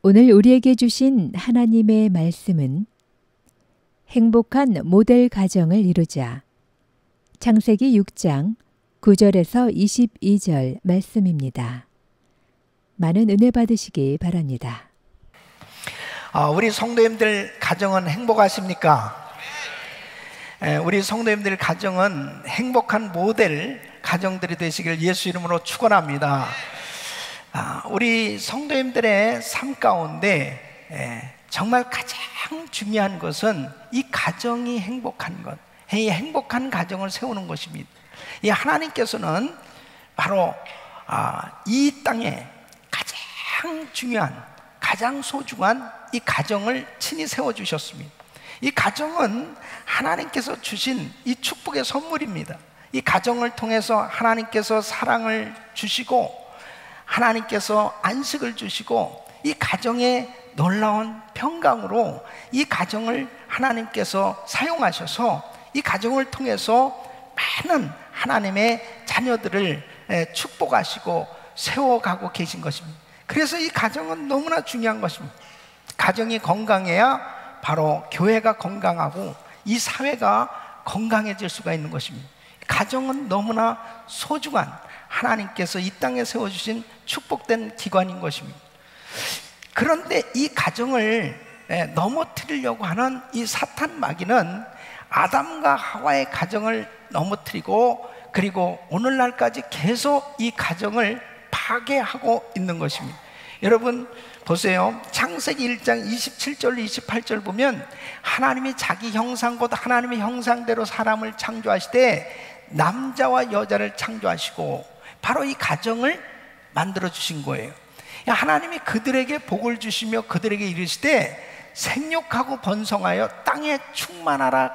오늘 우리에게 주신 하나님의 말씀은 행복한 모델 가정을 이루자. 창세기 6장 9절에서 22절 말씀입니다. 많은 은혜 받으시기 바랍니다. 우리 성도님들 가정은 행복하십니까? 우리 성도님들 가정은 행복한 모델 가정들이 되시길 예수 이름으로 축원합니다. 우리 성도님들의 삶 가운데 정말 가장 중요한 것은 이 가정이 행복한 것, 이 행복한 가정을 세우는 것입니다. 이 하나님께서는 바로 이 땅에 가장 중요한, 가장 소중한 이 가정을 친히 세워주셨습니다. 이 가정은 하나님께서 주신 이 축복의 선물입니다. 이 가정을 통해서 하나님께서 사랑을 주시고 하나님께서 안식을 주시고 이 가정의 놀라운 평강으로 이 가정을 하나님께서 사용하셔서 이 가정을 통해서 많은 하나님의 자녀들을 축복하시고 세워가고 계신 것입니다. 그래서 이 가정은 너무나 중요한 것입니다. 가정이 건강해야 바로 교회가 건강하고 이 사회가 건강해질 수가 있는 것입니다. 가정은 너무나 소중한 하나님께서 이 땅에 세워주신 축복된 기관인 것입니다. 그런데 이 가정을 넘어뜨리려고 하는 이 사탄 마귀는 아담과 하와의 가정을 넘어뜨리고 그리고 오늘날까지 계속 이 가정을 파괴하고 있는 것입니다. 여러분 보세요. 창세기 1장 27절 28절 보면 하나님이 자기 형상 곧 하나님의 형상대로 사람을 창조하시되 남자와 여자를 창조하시고 바로 이 가정을 만들어 주신 거예요. 하나님이 그들에게 복을 주시며 그들에게 이르시되 생육하고 번성하여 땅에 충만하라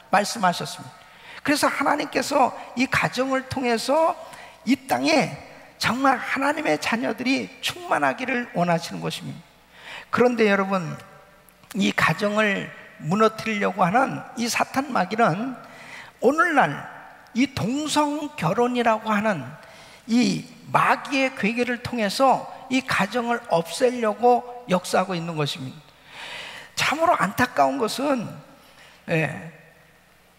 말씀하셨습니다. 그래서 하나님께서 이 가정을 통해서 이 땅에 정말 하나님의 자녀들이 충만하기를 원하시는 것입니다. 그런데 여러분, 이 가정을 무너뜨리려고 하는 이 사탄 마귀는 오늘날 이 동성 결혼이라고 하는 이 마귀의 괴계를 통해서 이 가정을 없애려고 역사하고 있는 것입니다. 참으로 안타까운 것은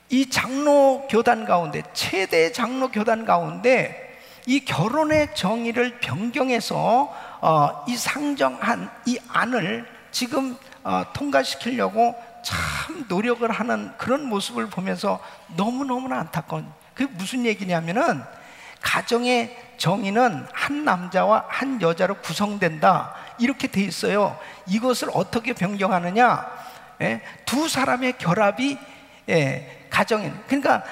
이 장로 교단 가운데, 최대 장로 교단 가운데 이 결혼의 정의를 변경해서 이 상정한 이 안을 지금 통과시키려고 참 노력을 하는 그런 모습을 보면서 너무너무나 안타까운, 그게 무슨 얘기냐면은 가정의 정의는 한 남자와 한 여자로 구성된다 이렇게 돼 있어요. 이것을 어떻게 변경하느냐? 두 사람의 결합이 가정인, 그러니까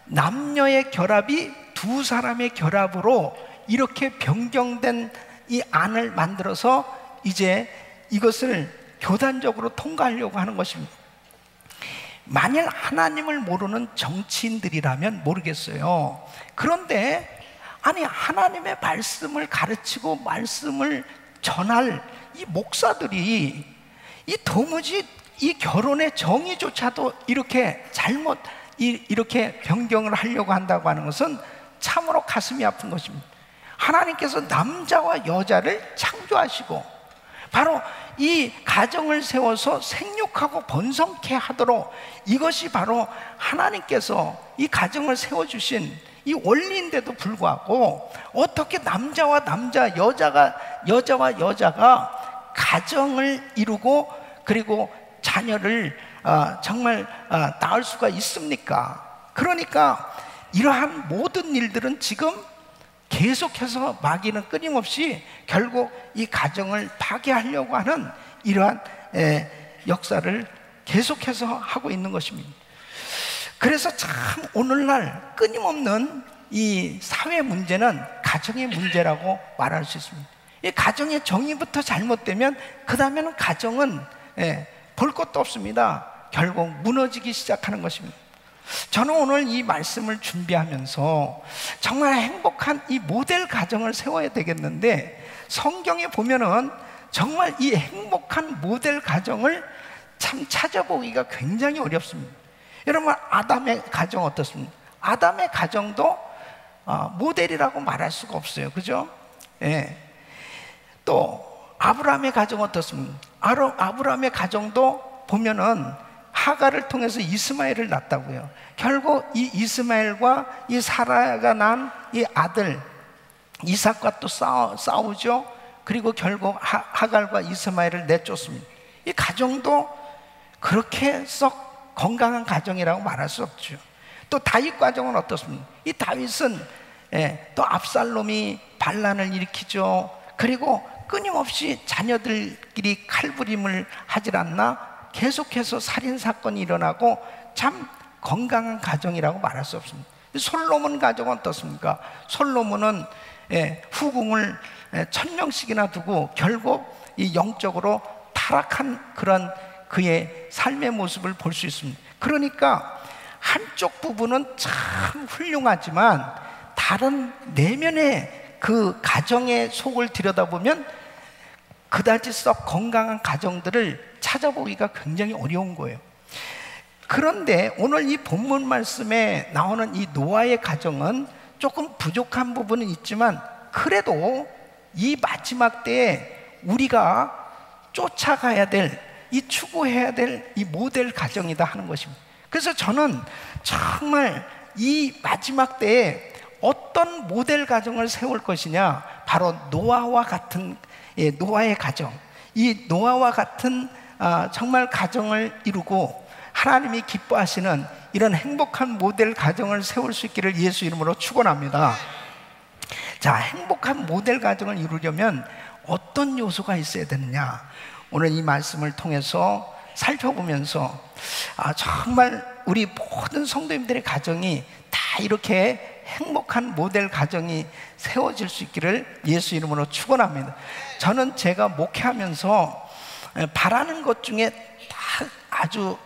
남녀의 결합이 두 사람의 결합으로 이렇게 변경된 이 안을 만들어서 이제 이것을 교단적으로 통과하려고 하는 것입니다. 만일 하나님을 모르는 정치인들이라면 모르겠어요. 그런데 아니 하나님의 말씀을 가르치고 말씀을 전할 이 목사들이 이 도무지 이 결혼의 정의조차도 이렇게 잘못 이렇게 변경을 하려고 한다고 하는 것은 참으로 가슴이 아픈 것입니다. 하나님께서 남자와 여자를 창조하시고 바로 이 가정을 세워서 생육하고 번성케 하도록, 이것이 바로 하나님께서 이 가정을 세워주신 이 원리인데도 불구하고 어떻게 남자와 남자, 여자와 여자가 가정을 이루고 그리고 자녀를 정말 낳을 수가 있습니까? 그러니까 이러한 모든 일들은 지금 계속해서 마귀는 끊임없이 결국 이 가정을 파괴하려고 하는 이러한 역사를 계속해서 하고 있는 것입니다. 그래서 참 오늘날 끊임없는 이 사회 문제는 가정의 문제라고 말할 수 있습니다. 이 가정의 정의부터 잘못되면 그 다음에는 가정은 볼 것도 없습니다. 결국 무너지기 시작하는 것입니다. 저는 오늘 이 말씀을 준비하면서 정말 행복한 이 모델 가정을 세워야 되겠는데, 성경에 보면은 정말 이 행복한 모델 가정을 참 찾아보기가 굉장히 어렵습니다. 여러분, 아담의 가정 어떻습니까? 아담의 가정도 모델이라고 말할 수가 없어요. 그죠? 예. 또 아브라함의 가정 어떻습니까? 아브라함의 가정도 보면은 하가를 통해서 이스마엘을 낳았다고요. 결국 이 이스마엘과 이 사라가 난 이 아들 이삭과 또 싸우죠. 그리고 결국 하갈과 이스마엘을 내쫓습니다. 이 가정도 그렇게 썩 건강한 가정이라고 말할 수 없죠. 또 다윗 가정은 어떻습니까? 이 다윗은 또 압살롬이 반란을 일으키죠. 그리고 끊임없이 자녀들끼리 칼부림을 하질 않나 계속해서 살인사건이 일어나고 참 건강한 가정이라고 말할 수 없습니다. 솔로몬 가정은 어떻습니까? 솔로몬은 후궁을 1000명씩이나 두고 결국 이 영적으로 타락한 그런 그의 삶의 모습을 볼 수 있습니다. 그러니까 한쪽 부분은 참 훌륭하지만 다른 내면의 그 가정의 속을 들여다보면 그다지 썩 건강한 가정들을 찾아보기가 굉장히 어려운 거예요. 그런데 오늘 이 본문 말씀에 나오는 이 노아의 가정은 조금 부족한 부분은 있지만 그래도 이 마지막 때에 우리가 쫓아가야 될, 이 추구해야 될 이 모델 가정이다 하는 것입니다. 그래서 저는 정말 이 마지막 때에 어떤 모델 가정을 세울 것이냐, 바로 노아와 같은 노아의 가정, 이 노아와 같은 정말 가정을 이루고 하나님이 기뻐하시는 이런 행복한 모델 가정을 세울 수 있기를 예수 이름으로 축원합니다. 자, 행복한 모델 가정을 이루려면 어떤 요소가 있어야 되느냐, 오늘 이 말씀을 통해서 살펴보면서 정말 우리 모든 성도님들의 가정이 다 이렇게 행복한 모델 가정이 세워질 수 있기를 예수 이름으로 축원합니다. 저는 제가 목회하면서 바라는 것 중에 다 아주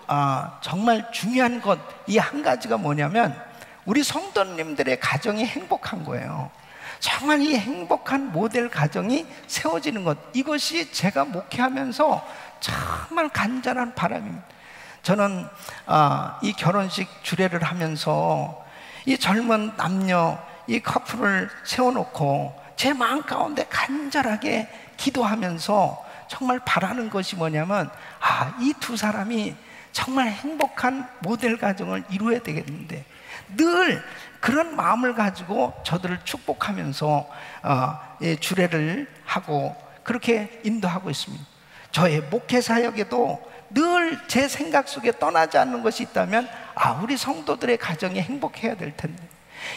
정말 중요한 것 이 한 가지가 뭐냐면 우리 성도님들의 가정이 행복한 거예요. 정말 이 행복한 모델 가정이 세워지는 것, 이것이 제가 목회하면서 정말 간절한 바람입니다. 저는 이 결혼식 주례를 하면서 이 젊은 남녀 이 커플을 세워놓고 제 마음 가운데 간절하게 기도하면서 정말 바라는 것이 뭐냐면 이 두 사람이 정말 행복한 모델 가정을 이루어야 되겠는데, 늘 그런 마음을 가지고 저들을 축복하면서 주례를 하고 그렇게 인도하고 있습니다. 저의 목회 사역에도 늘 제 생각 속에 떠나지 않는 것이 있다면 우리 성도들의 가정이 행복해야 될 텐데,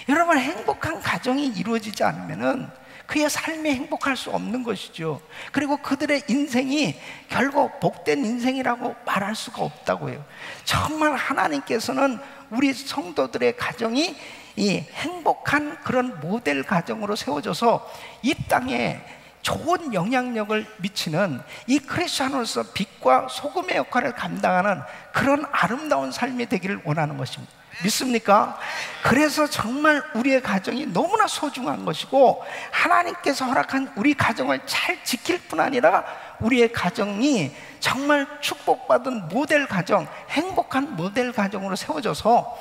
여러분, 행복한 가정이 이루어지지 않으면은 그의 삶이 행복할 수 없는 것이죠. 그리고 그들의 인생이 결국 복된 인생이라고 말할 수가 없다고요. 정말 하나님께서는 우리 성도들의 가정이 이 행복한 그런 모델 가정으로 세워져서 이 땅에 좋은 영향력을 미치는 이 크리스천으로서 빛과 소금의 역할을 감당하는 그런 아름다운 삶이 되기를 원하는 것입니다. 믿습니까? 그래서 정말 우리의 가정이 너무나 소중한 것이고, 하나님께서 허락한 우리 가정을 잘 지킬 뿐 아니라 우리의 가정이 정말 축복받은 모델 가정, 행복한 모델 가정으로 세워져서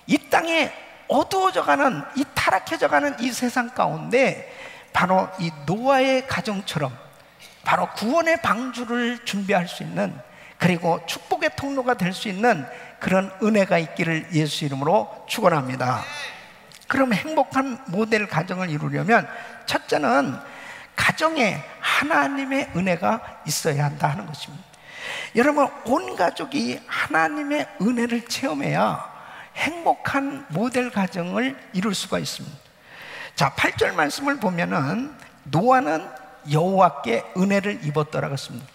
이 땅에 어두워져가는, 이 타락해져가는 이 세상 가운데 바로 이 노아의 가정처럼 바로 구원의 방주를 준비할 수 있는, 그리고 축복의 통로가 될 수 있는 그런 은혜가 있기를 예수 이름으로 축원합니다. 그럼 행복한 모델 가정을 이루려면 첫째는 가정에 하나님의 은혜가 있어야 한다 하는 것입니다. 여러분, 온 가족이 하나님의 은혜를 체험해야 행복한 모델 가정을 이룰 수가 있습니다. 자, 8절 말씀을 보면은 노아는 여호와께 은혜를 입었더라고 했습니다.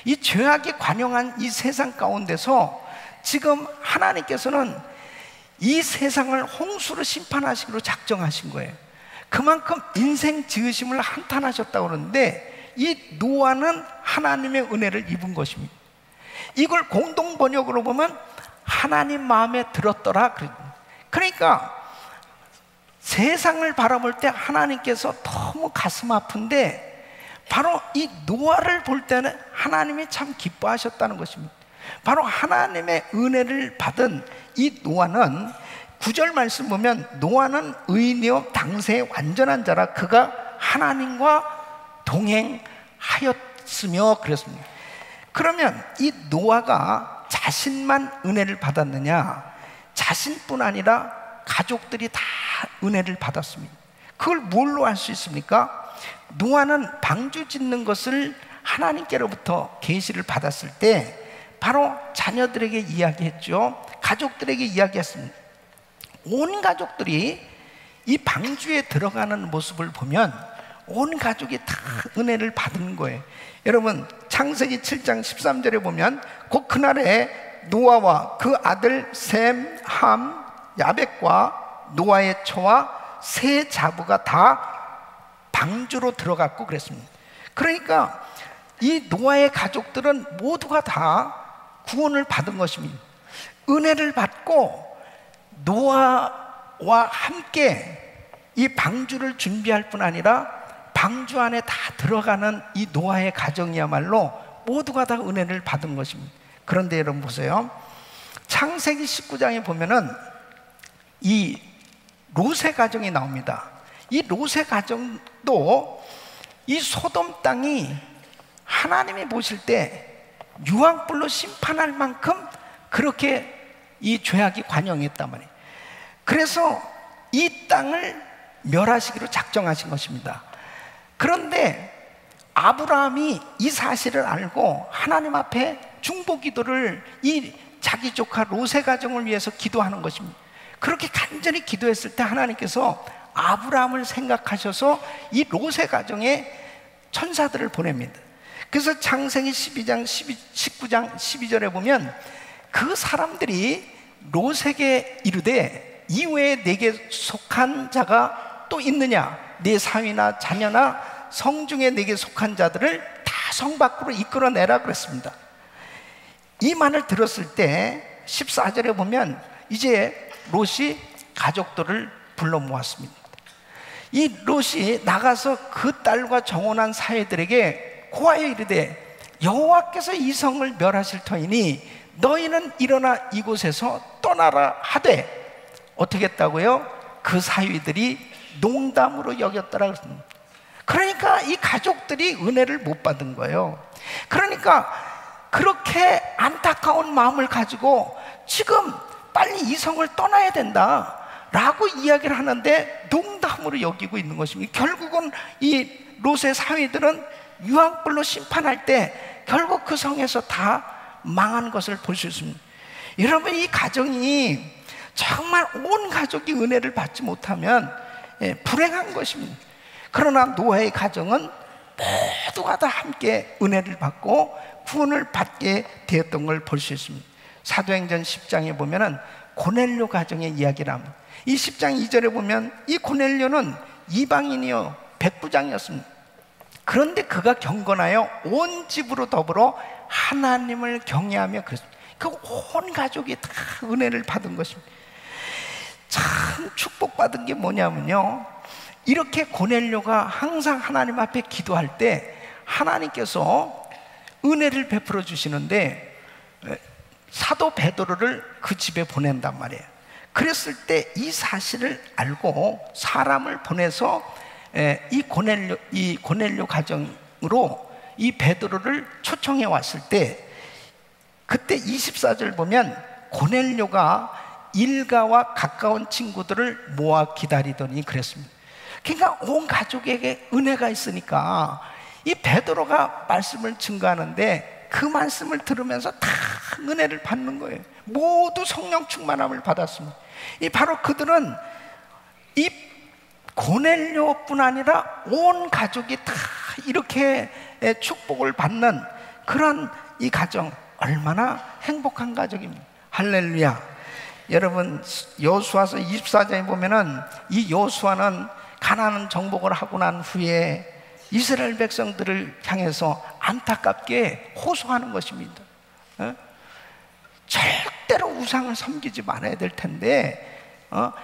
이 죄악이 관영한 이 세상 가운데서 지금 하나님께서는 이 세상을 홍수로 심판하시기로 작정하신 거예요. 그만큼 인생 지으심을 한탄하셨다고 그러는데, 이 노아는 하나님의 은혜를 입은 것입니다. 이걸 공동 번역으로 보면 하나님 마음에 들었더라. 그러니까 세상을 바라볼 때 하나님께서 너무 가슴 아픈데, 바로 이 노아를 볼 때는 하나님이 참 기뻐하셨다는 것입니다. 바로 하나님의 은혜를 받은 이 노아는 9절 말씀 보면 노아는 의인이요 당세의 완전한 자라 그가 하나님과 동행하였더라 받았으며 그랬습니다. 그러면 이 노아가 자신만 은혜를 받았느냐? 자신뿐 아니라 가족들이 다 은혜를 받았습니다. 그걸 뭘로 알 수 있습니까? 노아는 방주 짓는 것을 하나님께로부터 계시를 받았을 때 바로 자녀들에게 이야기했죠. 가족들에게 이야기했습니다. 온 가족들이 이 방주에 들어가는 모습을 보면 온 가족이 다 은혜를 받은 거예요. 여러분, 창세기 7장 13절에 보면 곧 그날에 노아와 그 아들 셈, 함, 야벳과 노아의 처와 세 자부가 다 방주로 들어갔고 그랬습니다. 그러니까 이 노아의 가족들은 모두가 다 구원을 받은 것입니다. 은혜를 받고 노아와 함께 이 방주를 준비할 뿐 아니라 방주 안에 다 들어가는 이 노아의 가정이야말로 모두가 다 은혜를 받은 것입니다. 그런데 여러분 보세요. 창세기 19장에 보면은 이 롯의 가정이 나옵니다. 이 롯의 가정도 이 소돔 땅이 하나님이 보실 때 유황불로 심판할 만큼 그렇게 이 죄악이 관영했단 말이에요. 그래서 이 땅을 멸하시기로 작정하신 것입니다. 그런데 아브라함이 이 사실을 알고 하나님 앞에 중보 기도를 이 자기 조카 롯의 가정을 위해서 기도하는 것입니다. 그렇게 간절히 기도했을 때 하나님께서 아브라함을 생각하셔서 이 롯의 가정에 천사들을 보냅니다. 그래서 창세기 19장 12절에 보면 그 사람들이 롯에게 이르되 이후에 내게 속한 자가 또 있느냐? 네 사위나 자녀나 성중에 내게 속한 자들을 다 성 밖으로 이끌어내라 그랬습니다. 이 말을 들었을 때 14절에 보면 이제 롯이 가족들을 불러 모았습니다. 이 롯이 나가서 그 딸과 정혼한 사위들에게 고하여 이르되 여호와께서 이 성을 멸하실 터이니 너희는 일어나 이곳에서 떠나라 하되 어떻게 했다고요? 그 사위들이 농담으로 여겼더라 그랬습니다. 그러니까 이 가족들이 은혜를 못 받은 거예요. 그러니까 그렇게 안타까운 마음을 가지고 지금 빨리 이 성을 떠나야 된다 라고 이야기를 하는데 농담으로 여기고 있는 것입니다. 결국은 이 롯의 사위들은 유황불로 심판할 때 결국 그 성에서 다 망한 것을 볼 수 있습니다. 여러분, 이 가정이 정말 온 가족이 은혜를 받지 못하면 불행한 것입니다. 그러나 노아의 가정은 모두가 다 함께 은혜를 받고 구원을 받게 되었던 걸 볼 수 있습니다. 사도행전 10장에 보면은 고넬료 가정의 이야기를 합니다. 이 10장 2절에 보면 이 고넬료는 이방인이요 백부장이었습니다. 그런데 그가 경건하여 온 집으로 더불어 하나님을 경외하며 그랬습니다. 그 온 가족이 다 은혜를 받은 것입니다. 참 축복받은 게 뭐냐면요, 이렇게 고넬료가 항상 하나님 앞에 기도할 때 하나님께서 은혜를 베풀어 주시는데 사도 베드로를 그 집에 보낸단 말이에요. 그랬을 때 이 사실을 알고 사람을 보내서 이 고넬료 가정으로 이 베드로를 초청해 왔을 때 그때 24절 보면 고넬료가 일가와 가까운 친구들을 모아 기다리더니 그랬습니다. 그러니까 온 가족에게 은혜가 있으니까 이 베드로가 말씀을 증거하는데 그 말씀을 들으면서 다 은혜를 받는 거예요. 모두 성령 충만함을 받았습니다. 이 바로 그들은 이 고넬료뿐 아니라 온 가족이 다 이렇게 축복을 받는 그런 이 가정, 얼마나 행복한 가족입니다. 할렐루야. 여러분, 여호수아서 24장에 보면은 이 여호수아는 가나안 정복을 하고 난 후에 이스라엘 백성들을 향해서 안타깝게 호소하는 것입니다. 절대로 우상을 섬기지 말아야 될 텐데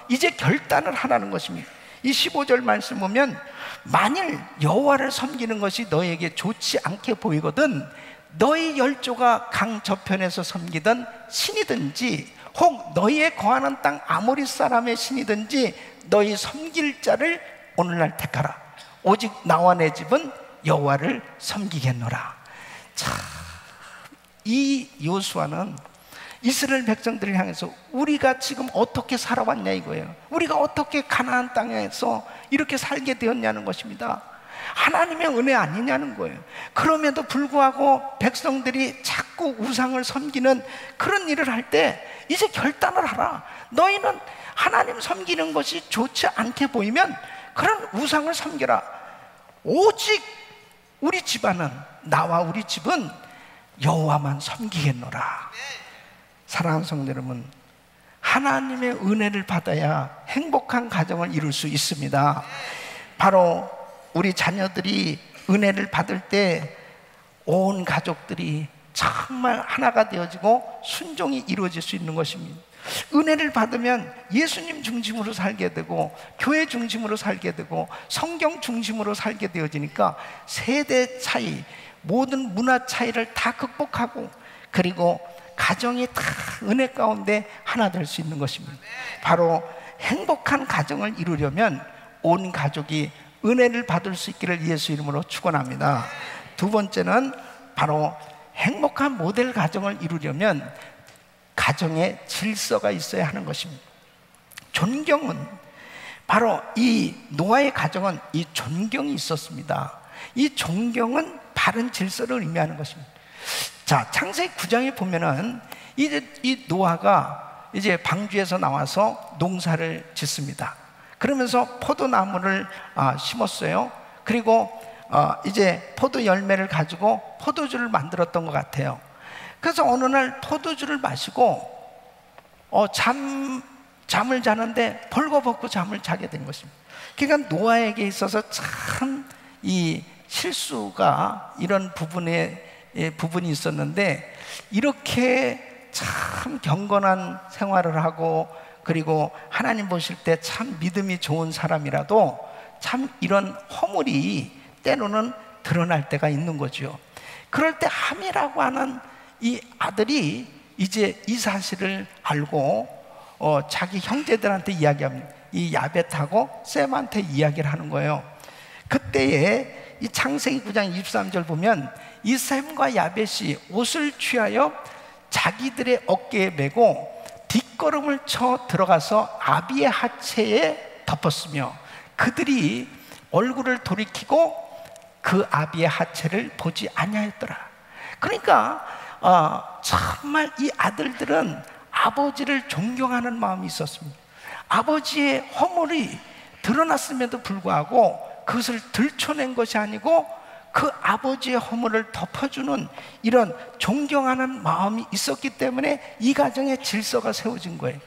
이제 결단을 하라는 것입니다. 이 15절 말씀 보면 만일 여호와를 섬기는 것이 너에게 좋지 않게 보이거든 너희 열조가 강 저편에서 섬기던 신이든지 혹 너희의 거하는 땅 아모리 사람의 신이든지 너희 섬길 자를 오늘날 택하라. 오직 나와 내 집은 여호와를 섬기겠노라. 참, 이 요수아는 이스라엘 백성들을 향해서 우리가 지금 어떻게 살아왔냐 이거예요. 우리가 어떻게 가나안 땅에서 이렇게 살게 되었냐는 것입니다. 하나님의 은혜 아니냐는 거예요. 그럼에도 불구하고 백성들이 자꾸 우상을 섬기는 그런 일을 할 때 이제 결단을 하라. 너희는 하나님 섬기는 것이 좋지 않게 보이면 그런 우상을 섬겨라. 오직 우리 집안은, 나와 우리 집은 여호와만 섬기겠노라. 사랑하는 성도 여러분, 하나님의 은혜를 받아야 행복한 가정을 이룰 수 있습니다. 바로 우리 자녀들이 은혜를 받을 때 온 가족들이 정말 하나가 되어지고 순종이 이루어질 수 있는 것입니다. 은혜를 받으면 예수님 중심으로 살게 되고 교회 중심으로 살게 되고 성경 중심으로 살게 되어지니까 세대 차이, 모든 문화 차이를 다 극복하고 그리고 가정이 다 은혜 가운데 하나 될 수 있는 것입니다. 바로 행복한 가정을 이루려면 온 가족이 은혜를 받을 수 있기를 예수 이름으로 축원합니다. 두 번째는 바로 행복한 모델 가정을 이루려면 가정에 질서가 있어야 하는 것입니다. 존경은 바로 이 노아의 가정은 이 존경이 있었습니다. 이 존경은 바른 질서를 의미하는 것입니다. 자, 창세기 9장에 보면은 이제 이 노아가 이제 방주에서 나와서 농사를 짓습니다. 그러면서 포도나무를 심었어요. 그리고 이제 포도 열매를 가지고 포도주를 만들었던 것 같아요. 그래서 어느 날 포도주를 마시고 잠을 자는데 벌거벗고 잠을 자게 된 것입니다. 그러니까 노아에게 있어서 참 이 실수가 이런 부분이 있었는데 이렇게 참 경건한 생활을 하고 그리고 하나님 보실 때 참 믿음이 좋은 사람이라도 참 이런 허물이 때로는 드러날 때가 있는 거죠. 그럴 때 함이라고 하는 이 아들이 이제 이 사실을 알고 자기 형제들한테 이야기합니다. 이 야벳하고 셈한테 이야기를 하는 거예요. 그때에 이 창세기 9장 23절 보면 이 셈과 야벳이 옷을 취하여 자기들의 어깨에 메고 뒷걸음을 쳐 들어가서 아비의 하체에 덮었으며 그들이 얼굴을 돌이키고 그 아비의 하체를 보지 아니하였더라. 그러니까 정말 이 아들들은 아버지를 존경하는 마음이 있었습니다. 아버지의 허물이 드러났음에도 불구하고 그것을 들춰낸 것이 아니고 그 아버지의 허물을 덮어주는 이런 존경하는 마음이 있었기 때문에 이 가정의 질서가 세워진 거예요.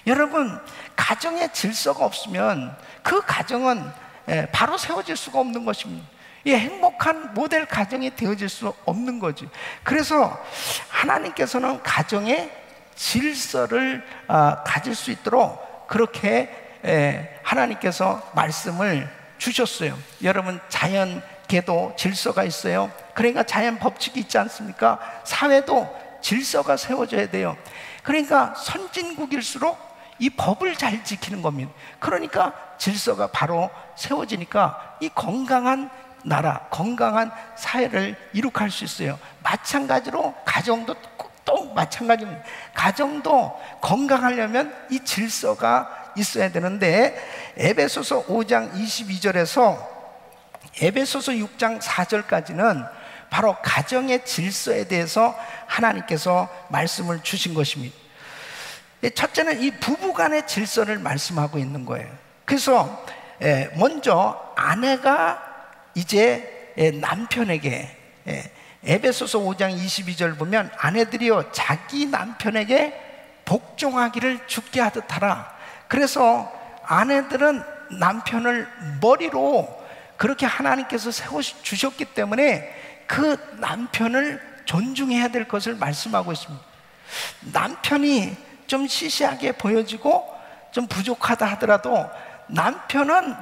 여러분, 가정의 질서가 없으면 그 가정은 바로 세워질 수가 없는 것입니다. 이 행복한 모델 가정이 되어질 수 없는 거지. 그래서 하나님께서는 가정의 질서를 가질 수 있도록 그렇게 하나님께서 말씀을 주셨어요. 여러분, 자연계도 질서가 있어요. 그러니까 자연 법칙이 있지 않습니까? 사회도 질서가 세워져야 돼요. 그러니까 선진국일수록 이 법을 잘 지키는 겁니다. 그러니까 질서가 바로 세워지니까 이 건강한 나라, 건강한 사회를 이룩할 수 있어요. 마찬가지로 가정도 또 마찬가지입니다. 가정도 건강하려면 이 질서가 있어야 되는데 에베소서 5장 22절에서 에베소서 6장 4절까지는 바로 가정의 질서에 대해서 하나님께서 말씀을 주신 것입니다. 첫째는 이 부부간의 질서를 말씀하고 있는 거예요. 그래서 먼저 아내가 이제 남편에게 에베소서 5장 22절 보면 아내들이여 자기 남편에게 복종하기를 주께 하듯 하라. 그래서 아내들은 남편을 머리로 그렇게 하나님께서 세워주셨기 때문에 그 남편을 존중해야 될 것을 말씀하고 있습니다. 남편이 좀 시시하게 보여지고 좀 부족하다 하더라도 남편은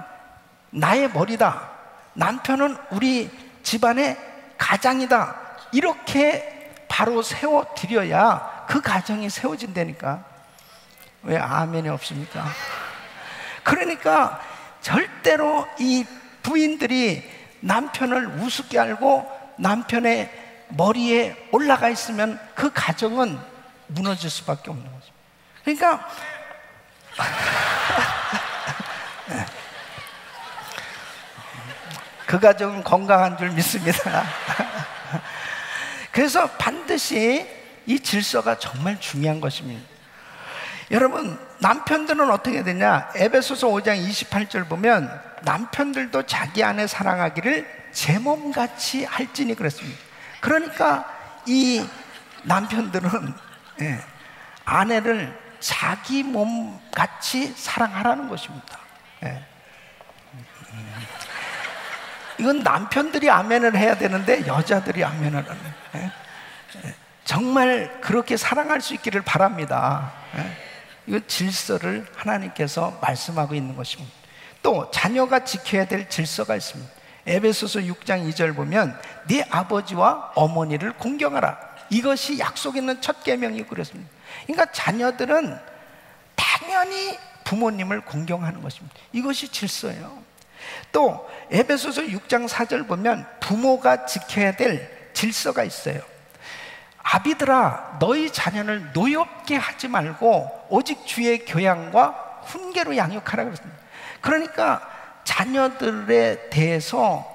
나의 머리다, 남편은 우리 집안의 가장이다, 이렇게 바로 세워드려야 그 가정이 세워진다니까. 왜 아멘이 없습니까? 그러니까 절대로 이 부인들이 남편을 우습게 알고 남편의 머리에 올라가 있으면 그 가정은 무너질 수밖에 없는 거죠. 그러니까 그 가정은 건강한 줄 믿습니다. 그래서 반드시 이 질서가 정말 중요한 것입니다. 여러분, 남편들은 어떻게 되냐? 에베소서 5장 28절 보면 남편들도 자기 아내 사랑하기를 제 몸같이 할지니 그랬습니다. 그러니까 이 남편들은 아내를 자기 몸같이 사랑하라는 것입니다. 이건 남편들이 아멘을 해야 되는데 여자들이 아멘을 하네. 정말 그렇게 사랑할 수 있기를 바랍니다. 이거 질서를 하나님께서 말씀하고 있는 것입니다. 또 자녀가 지켜야 될 질서가 있습니다. 에베소서 6장 2절 보면 네 아버지와 어머니를 공경하라. 이것이 약속 있는 첫 계명이고 그랬습니다. 그러니까 자녀들은 당연히 부모님을 공경하는 것입니다. 이것이 질서예요. 또 에베소서 6장 4절 보면 부모가 지켜야 될 질서가 있어요. 아비들아 너희 자녀를 노엽게 하지 말고 오직 주의 교양과 훈계로 양육하라 그랬습니다. 그러니까 자녀들에 대해서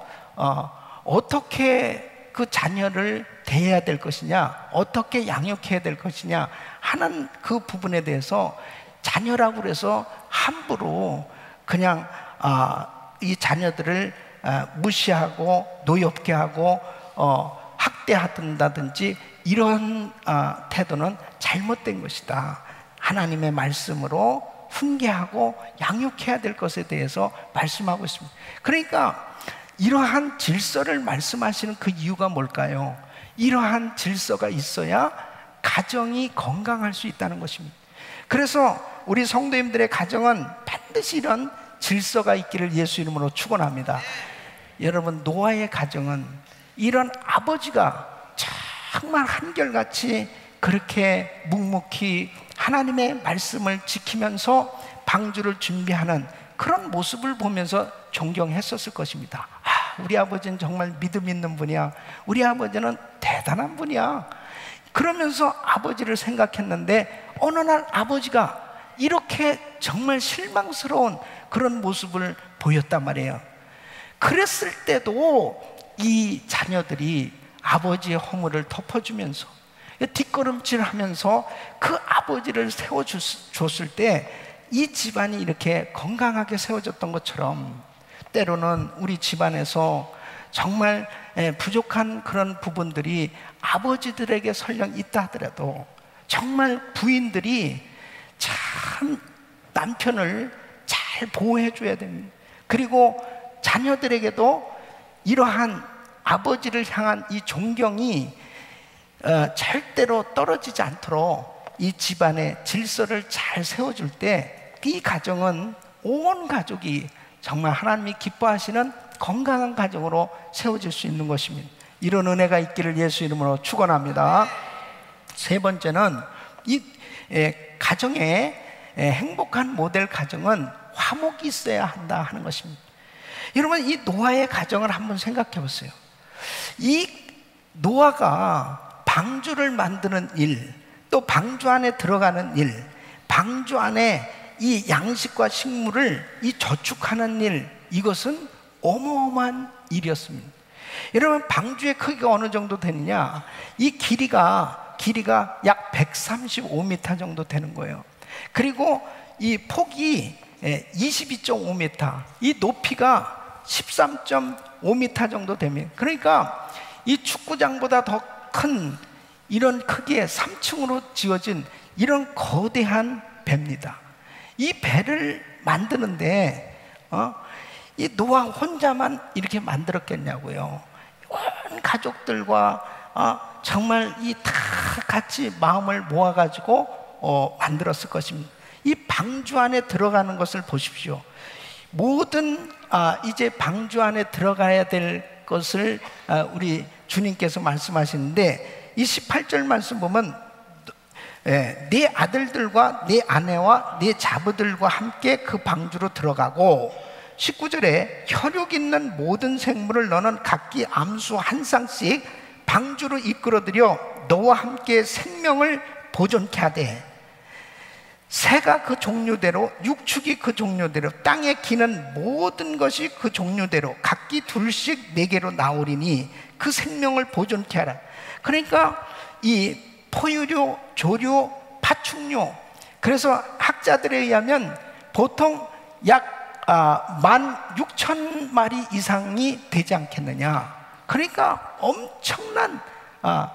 어떻게 그 자녀를 대해야 될 것이냐, 어떻게 양육해야 될 것이냐 하는 그 부분에 대해서 자녀라고 그래서 함부로 그냥 이 자녀들을 무시하고 노엽게 하고 학대한다든지 이런 태도는 잘못된 것이다. 하나님의 말씀으로 훈계하고 양육해야 될 것에 대해서 말씀하고 있습니다. 그러니까 이러한 질서를 말씀하시는 그 이유가 뭘까요? 이러한 질서가 있어야 가정이 건강할 수 있다는 것입니다. 그래서 우리 성도님들의 가정은 반드시 이런 질서가 있기를 예수 이름으로 축원합니다. 여러분, 노아의 가정은 이런 아버지가 정말 한결같이 그렇게 묵묵히 하나님의 말씀을 지키면서 방주를 준비하는 그런 모습을 보면서 존경했었을 것입니다. 우리 아버지는 정말 믿음 있는 분이야. 우리 아버지는 대단한 분이야. 그러면서 아버지를 생각했는데 어느 날 아버지가 이렇게 정말 실망스러운 그런 모습을 보였단 말이에요. 그랬을 때도 이 자녀들이 아버지의 허물을 덮어주면서 뒷걸음질하면서 그 아버지를 세워줬을 때 이 집안이 이렇게 건강하게 세워졌던 것처럼 때로는 우리 집안에서 정말 부족한 그런 부분들이 아버지들에게 설령 있다 하더라도 정말 부인들이 참 남편을 잘 보호해 줘야 됩니다. 그리고 자녀들에게도 이러한 아버지를 향한 이 존경이 절대로 떨어지지 않도록 이 집안의 질서를 잘 세워줄 때 이 가정은 온 가족이 정말 하나님이 기뻐하시는 건강한 가정으로 세워질 수 있는 것입니다. 이런 은혜가 있기를 예수 이름으로 축원합니다. 세 번째는 이 가정의 행복한 모델 가정은 화목이 있어야 한다 하는 것입니다. 여러분, 이 노아의 가정을 한번 생각해 보세요. 이 노아가 방주를 만드는 일, 또 방주 안에 들어가는 일, 방주 안에 이 양식과 식물을 이 저축하는 일, 이것은 어마어마한 일이었습니다. 여러분, 방주의 크기가 어느 정도 되느냐? 이 길이가 약 135m 정도 되는 거예요. 그리고 이 폭이 22.5m, 이 높이가 13.5m 정도 됩니다. 그러니까 이 축구장보다 더 큰 이런 크기의 3층으로 지어진 이런 거대한 배입니다. 이 배를 만드는데 이 노아 혼자만 이렇게 만들었겠냐고요. 온 가족들과 정말 이 다 같이 마음을 모아가지고 만들었을 것입니다. 이 방주 안에 들어가는 것을 보십시오. 모든 이제 방주 안에 들어가야 될 것을 우리 주님께서 말씀하시는데 이 18절 말씀 보면 네 아들들과 네 아내와 네 자부들과 함께 그 방주로 들어가고 19절에 혈육 있는 모든 생물을 너는 각기 암수 한 쌍씩 방주로 이끌어들여 너와 함께 생명을 보존케 하되 새가 그 종류대로 육축이 그 종류대로 땅에 기는 모든 것이 그 종류대로 각기 둘씩 네개로 나오리니 그 생명을 보존케 하라. 그러니까 이 포유류, 조류, 파충류, 그래서 학자들에 의하면 보통 약 16,000마리 이상이 되지 않겠느냐. 그러니까 엄청난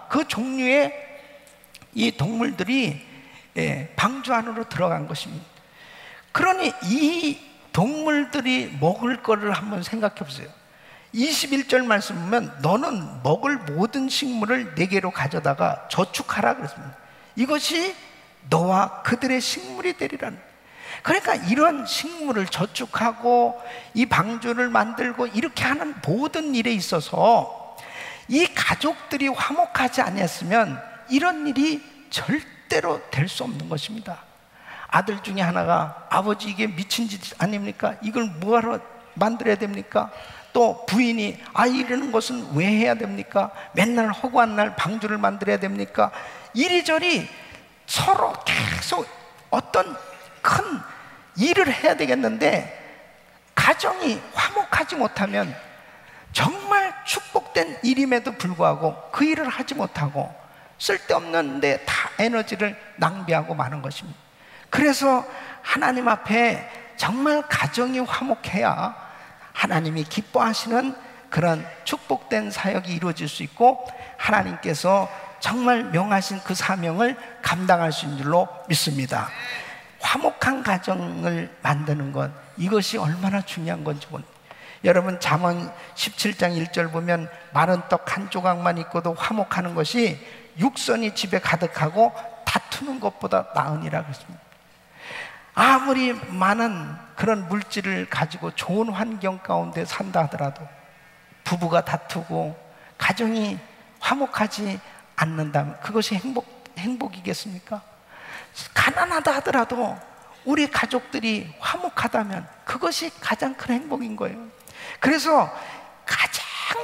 그 종류의 이 동물들이 방주 안으로 들어간 것입니다. 그러니 이 동물들이 먹을 거를 한번 생각해 보세요. 21절 말씀 보면 너는 먹을 모든 식물을 네개로 가져다가 저축하라 그랬습니다. 이것이 너와 그들의 식물이 되리라는. 그러니까 이런 식물을 저축하고 이 방주를 만들고 이렇게 하는 모든 일에 있어서 이 가족들이 화목하지 않았으면 이런 일이 절대로 될 수 없는 것입니다. 아들 중에 하나가 아버지 이게 미친 짓 아닙니까? 이걸 뭐하러 만들어야 됩니까? 또 부인이 이러는 것은 왜 해야 됩니까? 맨날 허구한 날 방주를 만들어야 됩니까? 이리저리 서로 계속 어떤 큰 일을 해야 되겠는데 가정이 화목하지 못하면 정말 축복된 일임에도 불구하고 그 일을 하지 못하고 쓸데없는데 다 에너지를 낭비하고 마는 것입니다. 그래서 하나님 앞에 정말 가정이 화목해야 하나님이 기뻐하시는 그런 축복된 사역이 이루어질 수 있고 하나님께서 정말 명하신 그 사명을 감당할 수 있는 줄로 믿습니다. 화목한 가정을 만드는 것, 이것이 얼마나 중요한 건지 여러분 잠언 17장 1절 보면 마른 떡 한 조각만 있고도 화목하는 것이 육선이 집에 가득하고 다투는 것보다 나으니라 그랬습니다. 아무리 많은 그런 물질을 가지고 좋은 환경 가운데 산다 하더라도 부부가 다투고 가정이 화목하지 않는다면 그것이 행복이겠습니까? 가난하다 하더라도 우리 가족들이 화목하다면 그것이 가장 큰 행복인 거예요. 그래서 가장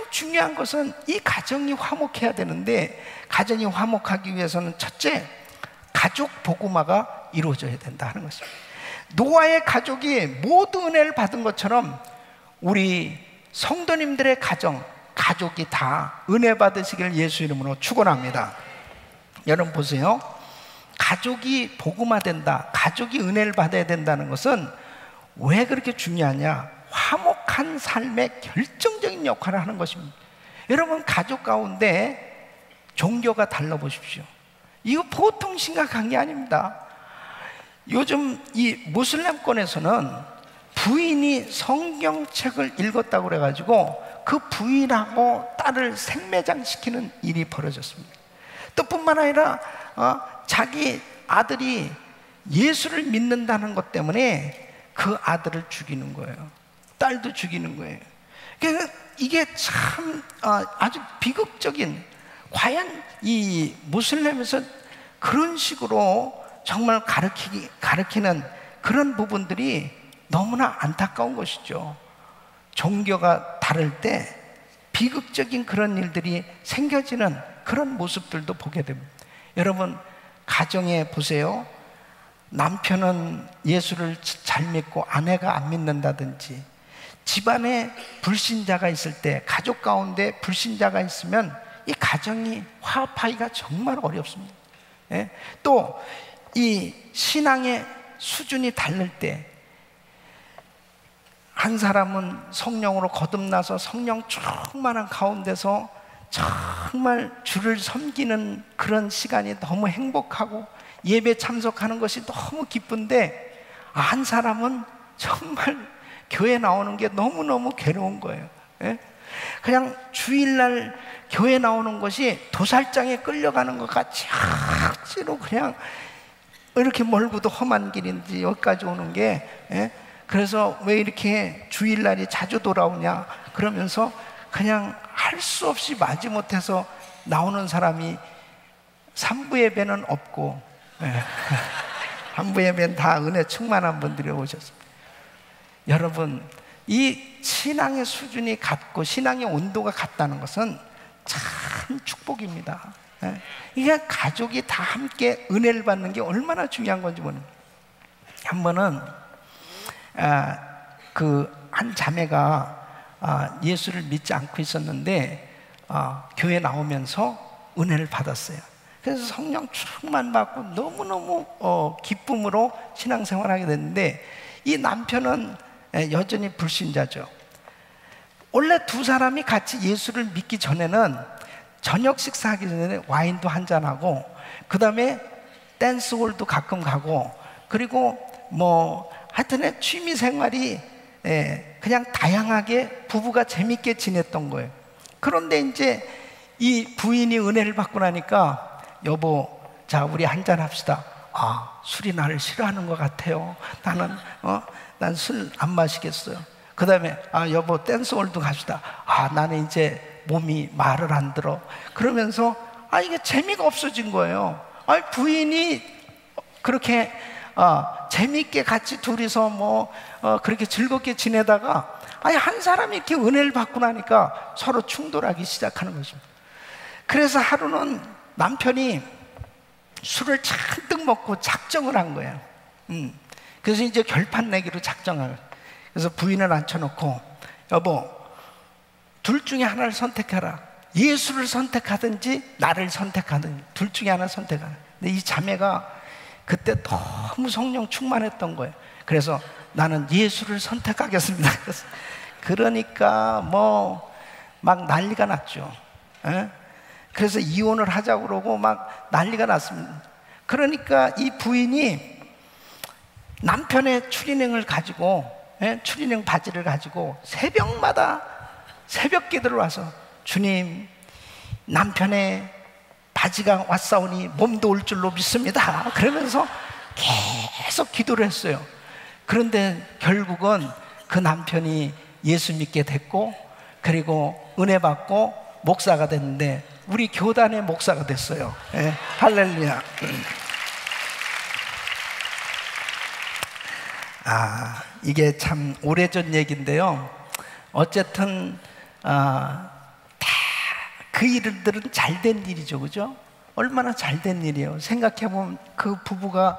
중요한 것은 이 가정이 화목해야 되는데 가정이 화목하기 위해서는 첫째, 가족 복음화가 이루어져야 된다 하는 것입니다. 노아의 가족이 모두 은혜를 받은 것처럼 우리 성도님들의 가족이 다 은혜 받으시길 예수 이름으로 축원합니다. 여러분 보세요. 가족이 복음화된다, 가족이 은혜를 받아야 된다는 것은 왜 그렇게 중요하냐? 화목한 삶의 결정적인 역할을 하는 것입니다. 여러분 가족 가운데 종교가 달라 보십시오. 이거 보통 심각한 게 아닙니다. 요즘 이 무슬림권에서는 부인이 성경책을 읽었다고 그래가지고 그 부인하고 딸을 생매장시키는 일이 벌어졌습니다. 또 뿐만 아니라 자기 아들이 예수를 믿는다는 것 때문에 그 아들을 죽이는 거예요. 딸도 죽이는 거예요. 그러니까 이게 참 아주 비극적인, 과연 이 무슬림에서 그런 식으로 정말 가르치는 그런 부분들이 너무나 안타까운 것이죠. 종교가 다를 때 비극적인 그런 일들이 생겨지는 그런 모습들도 보게 됩니다. 여러분 가정에 보세요. 남편은 예수를 잘 믿고 아내가 안 믿는다든지, 집안에 불신자가 있을 때, 가족 가운데 불신자가 있으면 이 가정이 화합하기가 정말 어렵습니다. 또 이 신앙의 수준이 다를 때, 한 사람은 성령으로 거듭나서 성령 충만한 가운데서 정말 주를 섬기는 그런 시간이 너무 행복하고 예배 참석하는 것이 너무 기쁜데, 한 사람은 정말 교회 나오는 게 너무너무 괴로운 거예요. 그냥 주일날 교회 나오는 것이 도살장에 끌려가는 것 같이 억지로 그냥 이렇게 멀고도 험한 길인지 여기까지 오는 게, 그래서 왜 이렇게 주일날이 자주 돌아오냐 그러면서 그냥 할 수 없이 마지못해서 나오는 사람이 삼부 예배는 없고, 삼부 예배는 다 은혜 충만한 분들이 오셨습니다. 여러분 이 신앙의 수준이 같고 신앙의 온도가 같다는 것은 참 축복입니다. 이게 가족이 다 함께 은혜를 받는 게 얼마나 중요한 건지 모르는. 한 번은 한 자매가 예수를 믿지 않고 있었는데 교회 나오면서 은혜를 받았어요. 그래서 성령 충만 받고 너무너무 기쁨으로 신앙생활하게 됐는데, 이 남편은 여전히 불신자죠. 원래 두 사람이 같이 예수를 믿기 전에는 저녁 식사하기 전에 와인도 한잔하고, 그 다음에 댄스홀도 가끔 가고, 그리고 하여튼 취미 생활이 그냥 다양하게 부부가 재밌게 지냈던 거예요. 그런데 이제 이 부인이 은혜를 받고 나니까, 여보, 자, 우리 한잔 합시다. 술이 나를 싫어하는 것 같아요. 난 술 안 마시겠어요. 그 다음에 여보, 댄스홀도 갑시다. 나는 이제 몸이 말을 안 들어. 그러면서 이게 재미가 없어진 거예요. 부인이 그렇게 재미있게 같이 둘이서 그렇게 즐겁게 지내다가 한 사람이 이렇게 은혜를 받고 나니까 서로 충돌하기 시작하는 것입니다. 그래서 하루는 남편이 술을 잔뜩 먹고 작정을 한 거예요. 그래서 이제 결판 내기로 작정을. 그래서 부인을 앉혀놓고, 여보, 둘 중에 하나를 선택해라. 예수를 선택하든지 나를 선택하든지 둘 중에 하나 선택하라. 근데 이 자매가 그때 너무 성령 충만했던 거예요. 그래서 나는 예수를 선택하겠습니다. 그러니까 막 난리가 났죠. 그래서 이혼을 하자고 그러고 막 난리가 났습니다. 그러니까 이 부인이 남편의 추리닝을 가지고, 추리닝 바지를 가지고 새벽마다 새벽 기도를 와서, 주님, 남편의 바지가 왔사오니 몸도 올 줄로 믿습니다. 그러면서 계속 기도를 했어요. 그런데 결국은 그 남편이 예수 믿게 됐고, 그리고 은혜 받고 목사가 됐는데, 우리 교단의 목사가 됐어요. 할렐루야. 이게 참 오래전 얘기인데요. 어쨌든 다 그 일들은 잘된 일이죠, 그죠? 얼마나 잘된 일이에요. 생각해보면 그 부부가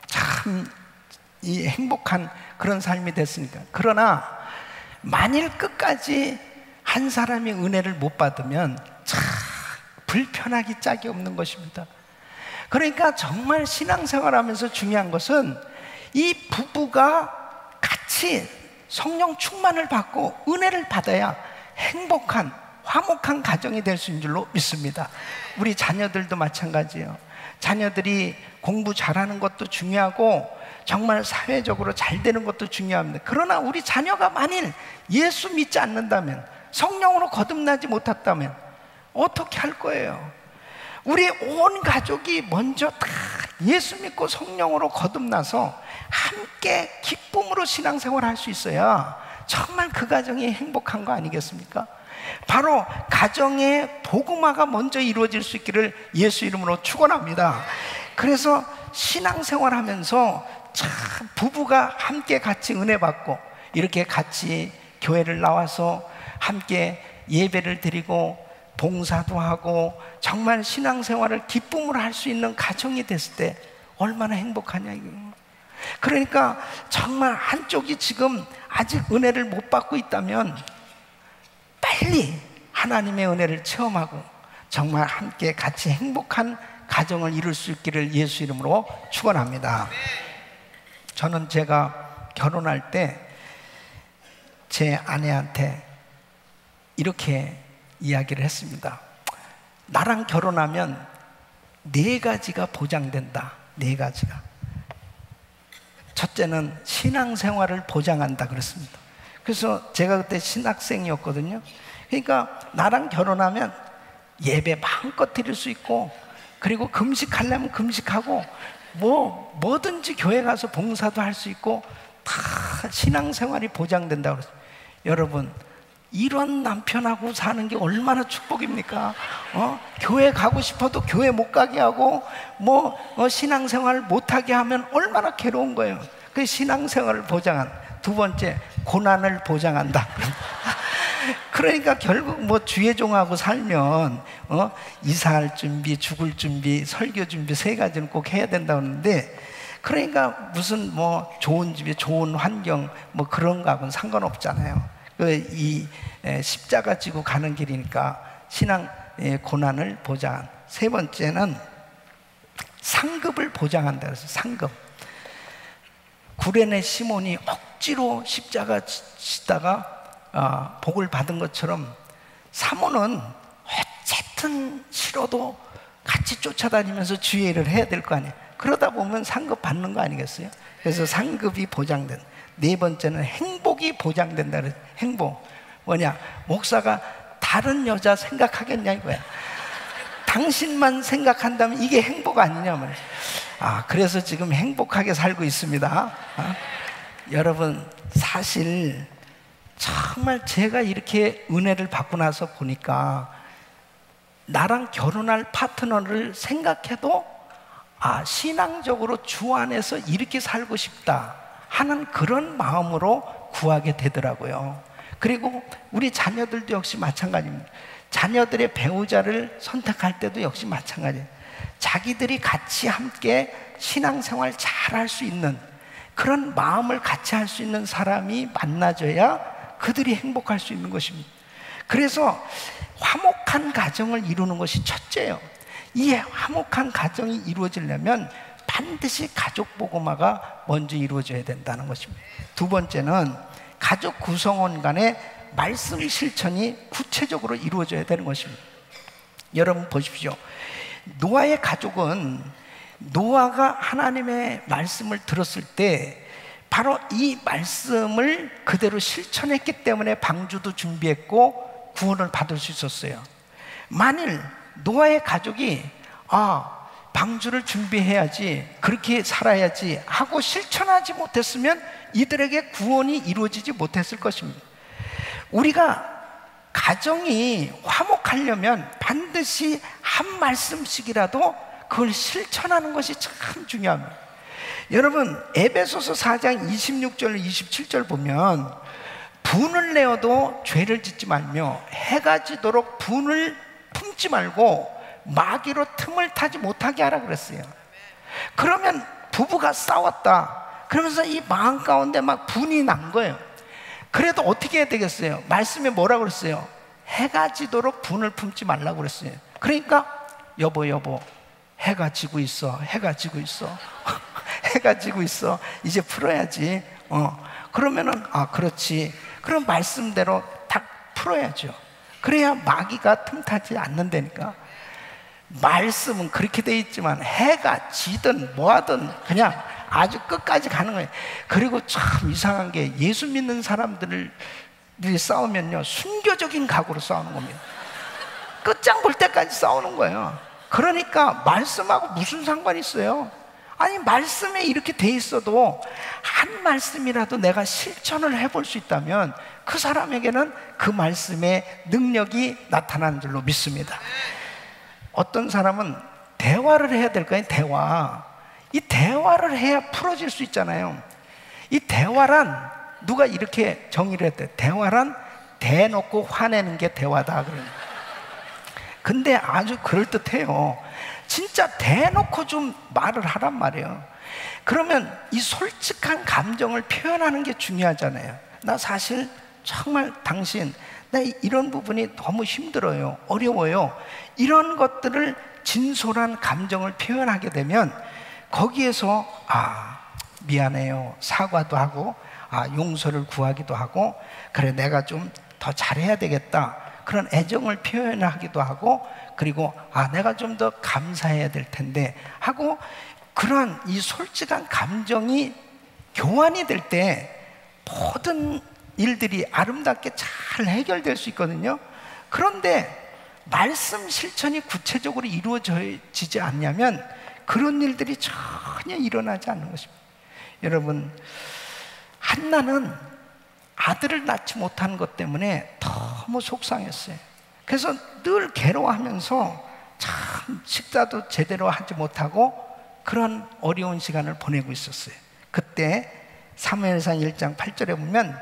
참 행복한 그런 삶이 됐으니까. 그러나 만일 끝까지 한 사람이 은혜를 못 받으면 참 불편하기 짝이 없는 것입니다. 그러니까 정말 신앙생활하면서 중요한 것은 이 부부가 같이 성령 충만을 받고 은혜를 받아야 행복한 화목한 가정이 될 수 있는 줄로 믿습니다. 우리 자녀들도 마찬가지예요. 자녀들이 공부 잘하는 것도 중요하고 정말 사회적으로 잘 되는 것도 중요합니다. 그러나 우리 자녀가 만일 예수 믿지 않는다면, 성령으로 거듭나지 못했다면 어떻게 할 거예요? 우리 온 가족이 먼저 다 예수 믿고 성령으로 거듭나서 함께 기쁨으로 신앙생활을 할 수 있어야 정말 그 가정이 행복한 거 아니겠습니까? 바로 가정의 복음화가 먼저 이루어질 수 있기를 예수 이름으로 축원합니다. 그래서 신앙생활하면서 참 부부가 함께 같이 은혜 받고 이렇게 같이 교회를 나와서 함께 예배를 드리고 봉사도 하고 정말 신앙생활을 기쁨으로 할 수 있는 가정이 됐을 때 얼마나 행복하냐 이거예요. 그러니까 정말 한쪽이 지금 아직 은혜를 못 받고 있다면 빨리 하나님의 은혜를 체험하고 정말 함께 같이 행복한 가정을 이룰 수 있기를 예수 이름으로 축원합니다. 저는 제가 결혼할 때 제 아내한테 이렇게 이야기를 했습니다. 나랑 결혼하면 4가지가 보장된다. 4가지가. 첫째는 신앙생활을 보장한다 그랬습니다. 그래서 제가 그때 신학생이었거든요. 그러니까 나랑 결혼하면 예배 마음껏 드릴 수 있고, 그리고 금식하려면 금식하고 뭐든지 교회 가서 봉사도 할 수 있고 다 신앙생활이 보장된다고 그랬어요. 여러분, 이런 남편하고 사는 게 얼마나 축복입니까? 교회 가고 싶어도 교회 못 가게 하고 신앙생활 못하게 하면 얼마나 괴로운 거예요. 그 신앙생활을 보장한. 두 번째, 고난을 보장한다. 그러니까 결국 뭐 주의종하고 살면 이사할 준비, 죽을 준비, 설교 준비 세 가지는 꼭 해야 된다고 하는데, 그러니까 무슨 뭐 좋은 집에 좋은 환경 뭐 그런 거하고는 상관없잖아요. 이 십자가 지고 가는 길이니까 신앙 고난을 보장. 세 번째는 상급을 보장한다 그래서 상급. 구레네 시몬이 억지로 십자가 지다가 복을 받은 것처럼 사모는 어쨌든 싫어도 같이 쫓아다니면서 주의를 해야 될 거 아니에요. 그러다 보면 상급 받는 거 아니겠어요? 그래서 상급이 보장된. 네 번째는 행복이 보장된다 그래서 행복. 뭐냐? 목사가 다른 여자 생각하겠냐 이거야. 당신만 생각한다면 이게 행복 아니냐 말이야. 그래서 지금 행복하게 살고 있습니다. 여러분, 사실 정말 제가 이렇게 은혜를 받고 나서 보니까 나랑 결혼할 파트너를 생각해도 신앙적으로 주 안에서 이렇게 살고 싶다 하는 그런 마음으로 구하게 되더라고요. 그리고 우리 자녀들도 역시 마찬가지입니다. 자녀들의 배우자를 선택할 때도 역시 마찬가지예요. 자기들이 같이 함께 신앙생활 잘 할 수 있는 그런 마음을 같이 할 수 있는 사람이 만나져야 그들이 행복할 수 있는 것입니다. 그래서 화목한 가정을 이루는 것이 첫째예요. 이 화목한 가정이 이루어지려면 반드시 가족 복음화가 먼저 이루어져야 된다는 것입니다. 두 번째는 가족 구성원 간의 말씀 실천이 구체적으로 이루어져야 되는 것입니다. 여러분 보십시오. 노아의 가족은 노아가 하나님의 말씀을 들었을 때 바로 이 말씀을 그대로 실천했기 때문에 방주도 준비했고 구원을 받을 수 있었어요. 만일 노아의 가족이 방주를 준비해야지, 그렇게 살아야지 하고 실천하지 못했으면 이들에게 구원이 이루어지지 못했을 것입니다. 우리가 가정이 화목하려면 반드시 한 말씀씩이라도 그걸 실천하는 것이 참 중요합니다. 여러분, 에베소서 4장 26절 27절 보면 분을 내어도 죄를 짓지 말며 해가 지도록 분을 품지 말고 마귀로 틈을 타지 못하게 하라 그랬어요. 그러면 부부가 싸웠다 그러면서 이 마음 가운데 막 분이 난 거예요. 그래도 어떻게 해야 되겠어요? 말씀에 뭐라고 그랬어요? 해가 지도록 분을 품지 말라고 그랬어요. 그러니까 여보 해가 지고 있어, 해가 지고 있어 해가 지고 있어, 이제 풀어야지. 그러면은 그렇지, 그럼 말씀대로 딱 풀어야죠. 그래야 마귀가 틈타지 않는다니까. 말씀은 그렇게 돼 있지만 해가 지든 뭐하든 그냥 아주 끝까지 가는 거예요. 그리고 참 이상한 게 예수 믿는 사람들이 싸우면요 순교적인 각오로 싸우는 겁니다. 끝장 볼 때까지 싸우는 거예요. 그러니까 말씀하고 무슨 상관이 있어요? 아니, 말씀에 이렇게 돼 있어도 한 말씀이라도 내가 실천을 해볼 수 있다면 그 사람에게는 그 말씀의 능력이 나타나는 줄로 믿습니다. 어떤 사람은 대화를 해야 될까요? 대화. 이 대화를 해야 풀어질 수 있잖아요. 이 대화란, 누가 이렇게 정의를 했대. 대화란 대놓고 화내는 게 대화다. 근데 아주 그럴듯해요. 진짜 대놓고 좀 말을 하란 말이에요. 그러면 이 솔직한 감정을 표현하는 게 중요하잖아요. 나 사실 정말 당신, 나 이런 부분이 너무 힘들어요, 어려워요. 이런 것들을 진솔한 감정을 표현하게 되면 거기에서 미안해요, 사과도 하고 용서를 구하기도 하고, 그래 내가 좀 더 잘해야 되겠다, 그런 애정을 표현하기도 하고, 그리고 내가 좀 더 감사해야 될 텐데 하고, 그런 이 솔직한 감정이 교환이 될 때 모든 일들이 아름답게 잘 해결될 수 있거든요. 그런데 말씀 실천이 구체적으로 이루어지지 않냐면 그런 일들이 전혀 일어나지 않는 것입니다. 여러분, 한나는 아들을 낳지 못한 것 때문에 너무 속상했어요. 그래서 늘 괴로워하면서 참 식사도 제대로 하지 못하고 그런 어려운 시간을 보내고 있었어요. 그때 사무엘상 1장 8절에 보면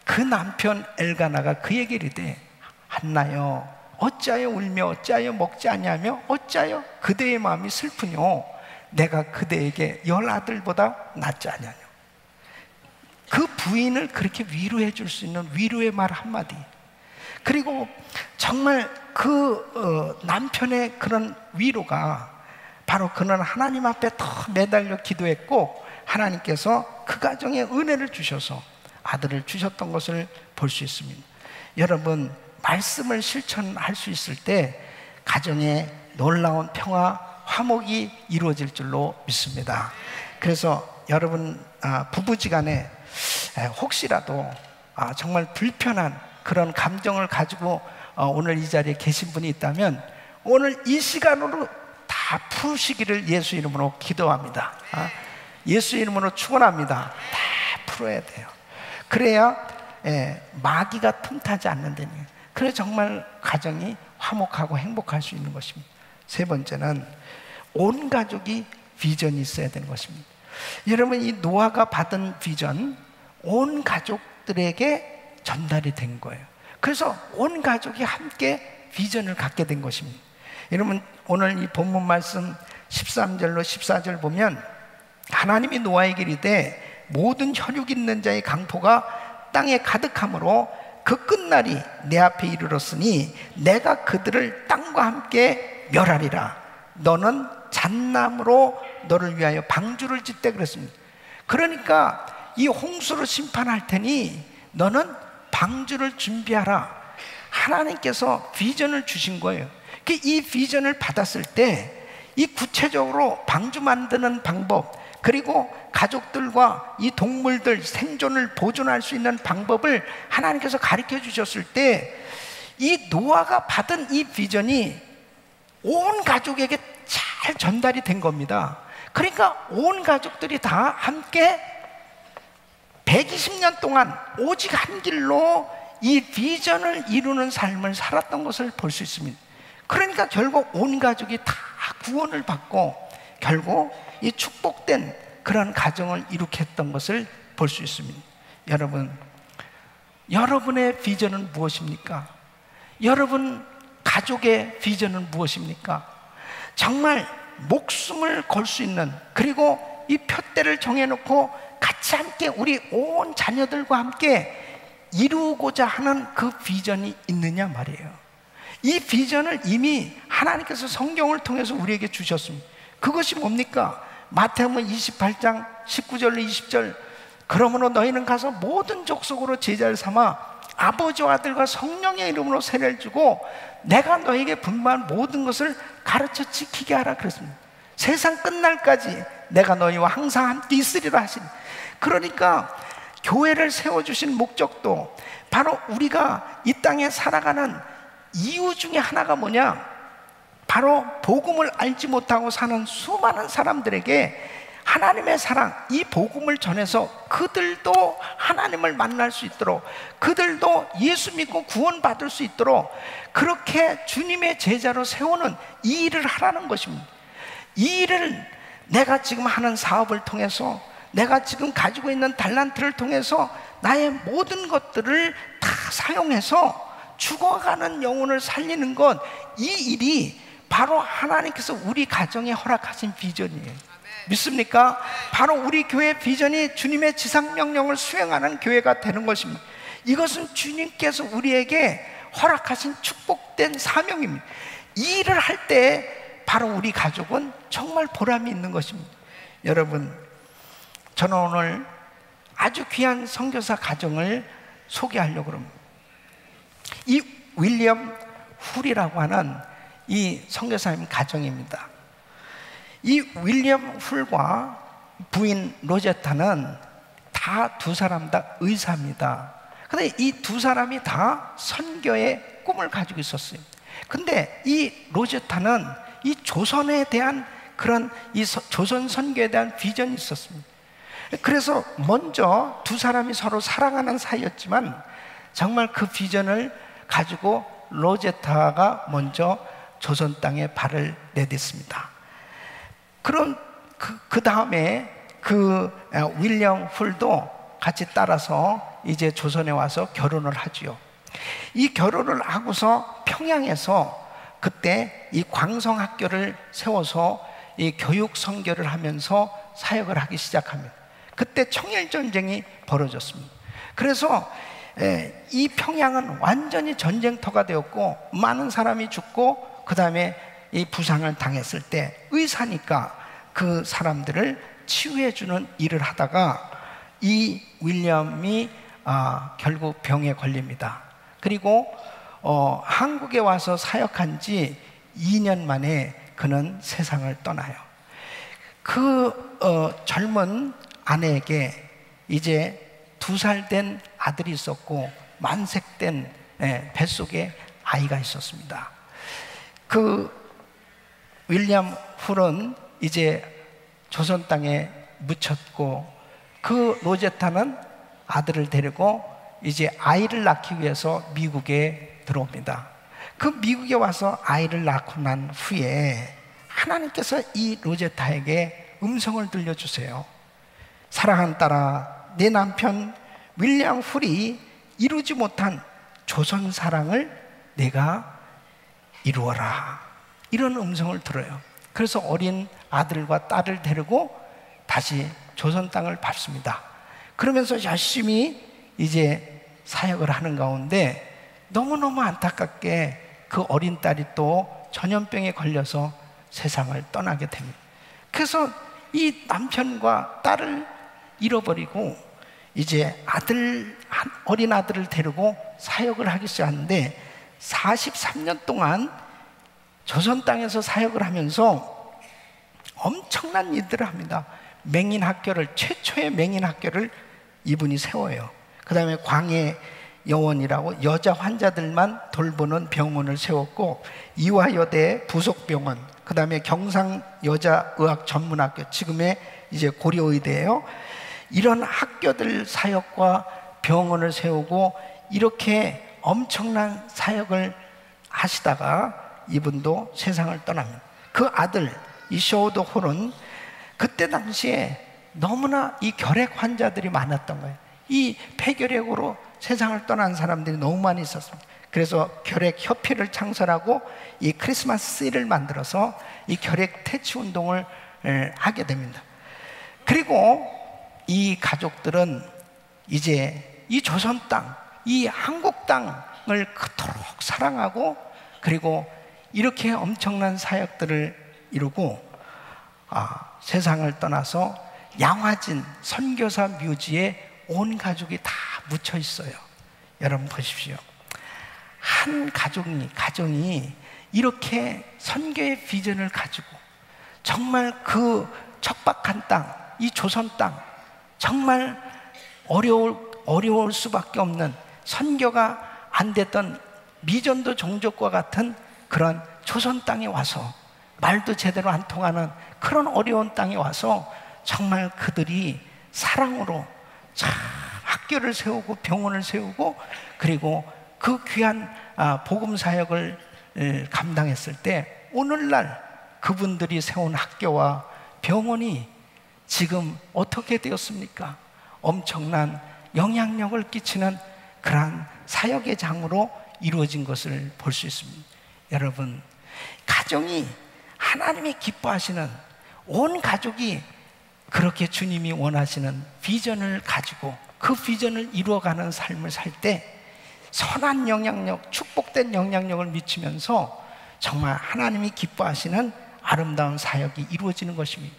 그 남편 엘가나가 그에게 이르되 한나여 어찌하여 울며 어찌하여 먹지 아니하며 어찌하여 그대의 마음이 슬프뇨 내가 그대에게 10아들보다 낫지 아니하뇨. 그 부인을 그렇게 위로해 줄 수 있는 위로의 말 한마디, 그리고 정말 그 남편의 그런 위로가 바로 그는 하나님 앞에 더 매달려 기도했고 하나님께서 그 가정에 은혜를 주셔서 아들을 주셨던 것을 볼 수 있습니다. 여러분, 말씀을 실천할 수 있을 때 가정에 놀라운 평화, 화목이 이루어질 줄로 믿습니다. 그래서 여러분 부부지간에 혹시라도 정말 불편한 그런 감정을 가지고 오늘 이 자리에 계신 분이 있다면 오늘 이 시간으로 다 푸시기를 예수 이름으로 기도합니다. 예수 이름으로 축원합니다. 다 풀어야 돼요. 그래야 마귀가 틈타지 않는다니. 그래 정말 가정이 화목하고 행복할 수 있는 것입니다. 세 번째는 온 가족이 비전이 있어야 되는 것입니다. 여러분, 이 노아가 받은 비전 온 가족들에게 전달이 된 거예요. 그래서 온 가족이 함께 비전을 갖게 된 것입니다. 여러분, 오늘 이 본문 말씀 13절로 14절 보면 하나님이 노아에게 이르되 모든 혈육 있는 자의 강포가 땅에 가득함으로 그 끝날이 내 앞에 이르렀으니 내가 그들을 땅과 함께 멸하리라. 너는 잣나무로 너를 위하여 방주를 짓되 그랬습니다. 그러니까 이 홍수로 심판할 테니 너는 방주를 준비하라. 하나님께서 비전을 주신 거예요. 이 비전을 받았을 때 이 구체적으로 방주 만드는 방법, 그리고 가족들과 이 동물들 생존을 보존할 수 있는 방법을 하나님께서 가르쳐 주셨을 때 이 노아가 받은 이 비전이 온 가족에게 잘 전달이 된 겁니다. 그러니까 온 가족들이 다 함께 120년 동안 오직 한 길로 이 비전을 이루는 삶을 살았던 것을 볼 수 있습니다. 그러니까 결국 온 가족이 다 구원을 받고 결국 이 축복된 그런 가정을 이룩 했던 것을 볼 수 있습니다. 여러분, 여러분의 비전은 무엇입니까? 여러분 가족의 비전은 무엇입니까? 정말 목숨을 걸 수 있는, 그리고 이 표대를 정해놓고 같이 함께 우리 온 자녀들과 함께 이루고자 하는 그 비전이 있느냐 말이에요. 이 비전을 이미 하나님께서 성경을 통해서 우리에게 주셨습니다. 그것이 뭡니까? 마태복음 28장 19절로 20절 그러므로 너희는 가서 모든 족속으로 제자를 삼아 아버지와 아들과 성령의 이름으로 세례를 주고 내가 너에게 분부한 모든 것을 가르쳐 지키게 하라 그랬습니다. 세상 끝날까지 내가 너희와 항상 함께 있으리라 하시니, 그러니까 교회를 세워주신 목적도 바로 우리가 이 땅에 살아가는 이유 중에 하나가 뭐냐? 바로 복음을 알지 못하고 사는 수많은 사람들에게 하나님의 사랑, 이 복음을 전해서 그들도 하나님을 만날 수 있도록, 그들도 예수 믿고 구원받을 수 있도록 그렇게 주님의 제자로 세우는 이 일을 하라는 것입니다. 이 일을 내가 지금 하는 사업을 통해서, 내가 지금 가지고 있는 달란트를 통해서 나의 모든 것들을 다 사용해서 죽어가는 영혼을 살리는 것, 이 일이 바로 하나님께서 우리 가정에 허락하신 비전이에요. 믿습니까? 바로 우리 교회의 비전이 주님의 지상명령을 수행하는 교회가 되는 것입니다. 이것은 주님께서 우리에게 허락하신 축복된 사명입니다. 이 일을 할 때 바로 우리 가족은 정말 보람이 있는 것입니다. 여러분, 저는 오늘 아주 귀한 선교사 가정을 소개하려고 합니다. 이 윌리엄 훌이라고 하는 이 선교사님 가정입니다. 이 윌리엄 훌과 부인 로제타는 다 두 사람 다 의사입니다. 근데 이 두 사람이 다 선교의 꿈을 가지고 있었어요. 근데 이 로제타는 이 조선에 대한 그런 이 조선 선교에 대한 비전이 있었습니다. 그래서 먼저 두 사람이 서로 사랑하는 사이였지만 정말 그 비전을 가지고 로제타가 먼저 조선 땅에 발을 내딛습니다. 그런 그 다음에 윌리엄 훌도 같이 따라서 이제 조선에 와서 결혼을 하지요. 이 결혼을 하고서 평양에서 그때 이 광성학교를 세워서 이 교육 선교를 하면서 사역을 하기 시작합니다. 그때 청일전쟁이 벌어졌습니다. 그래서 이 평양은 완전히 전쟁터가 되었고 많은 사람이 죽고 그 다음에 이 부상을 당했을 때 의사니까 그 사람들을 치유해주는 일을 하다가 이 윌리엄이 결국 병에 걸립니다. 그리고 한국에 와서 사역한 지 2년 만에 그는 세상을 떠나요. 그 젊은 아내에게 이제 2살 된 아들이 있었고 만색된 뱃속에 아이가 있었습니다. 그 윌리엄 훌은 이제 조선 땅에 묻혔고 그 로제타는 아들을 데리고 이제 아이를 낳기 위해서 미국에 들어옵니다. 그 미국에 와서 아이를 낳고 난 후에 하나님께서 이 로제타에게 음성을 들려주세요. 사랑하는 딸아, 내 남편 윌리엄 훌이 이루지 못한 조선 사랑을 내가 이루어라. 이런 음성을 들어요. 그래서 어린 아들과 딸을 데리고 다시 조선 땅을 밟습니다. 그러면서 열심히 이제 사역을 하는 가운데 너무너무 안타깝게 그 어린 딸이 또 전염병에 걸려서 세상을 떠나게 됩니다. 그래서 이 남편과 딸을 잃어버리고 이제 어린 아들을 데리고 사역을 하기 시작하는데 43년 동안 조선 땅에서 사역을 하면서 엄청난 일들을 합니다. 최초의 맹인 학교를 이분이 세워요. 그 다음에 광해 여원이라고 여자 환자들만 돌보는 병원을 세웠고 이화여대 부속병원, 그 다음에 경상 여자의학 전문학교, 지금의 이제 고려의대예요. 이런 학교들 사역과 병원을 세우고 이렇게 엄청난 사역을 하시다가 이분도 세상을 떠납니다. 그 아들 이 쇼도 홀은 그때 당시에 너무나 이 결핵 환자들이 많았던 거예요. 이 폐결핵으로 세상을 떠난 사람들이 너무 많이 있었습니다. 그래서 결핵협회를 창설하고 이 크리스마스 씨를 만들어서 이 결핵 퇴치 운동을 하게 됩니다. 그리고 이 가족들은 이제 이 조선 땅, 이 한국 땅을 그토록 사랑하고 그리고 이렇게 엄청난 사역들을 이루고 세상을 떠나서 양화진 선교사 묘지에 온 가족이 다 묻혀 있어요. 여러분 보십시오. 한 가정이 이렇게 선교의 비전을 가지고 정말 그 척박한 땅, 이 조선 땅, 정말 어려울 수밖에 없는 선교가 안 됐던 미전도 종족과 같은 그런 조선 땅에 와서 말도 제대로 안 통하는 그런 어려운 땅에 와서 정말 그들이 사랑으로 참 학교를 세우고 병원을 세우고 그리고 그 귀한 복음 사역을 감당했을 때 오늘날 그분들이 세운 학교와 병원이 지금 어떻게 되었습니까? 엄청난 영향력을 끼치는 그러한 사역의 장으로 이루어진 것을 볼 수 있습니다. 여러분, 가정이 하나님이 기뻐하시는 온 가족이 그렇게 주님이 원하시는 비전을 가지고 그 비전을 이루어가는 삶을 살 때 선한 영향력, 축복된 영향력을 미치면서 정말 하나님이 기뻐하시는 아름다운 사역이 이루어지는 것입니다.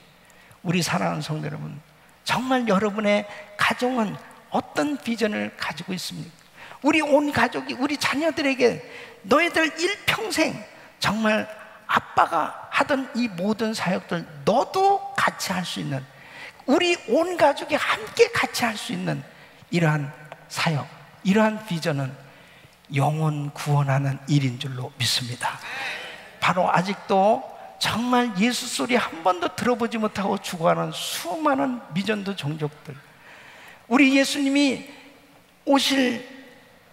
우리 사랑하는 성도 여러분, 정말 여러분의 가정은 어떤 비전을 가지고 있습니까? 우리 온 가족이 우리 자녀들에게 너희들 일평생 정말 아빠가 하던 이 모든 사역들 너도 같이 할 수 있는, 우리 온 가족이 함께 같이 할 수 있는 이러한 사역, 이러한 비전은 영혼 구원하는 일인 줄로 믿습니다. 바로 아직도 정말 예수 소리 한 번도 들어보지 못하고 죽어가는 수많은 미전도 종족들, 우리 예수님이 오실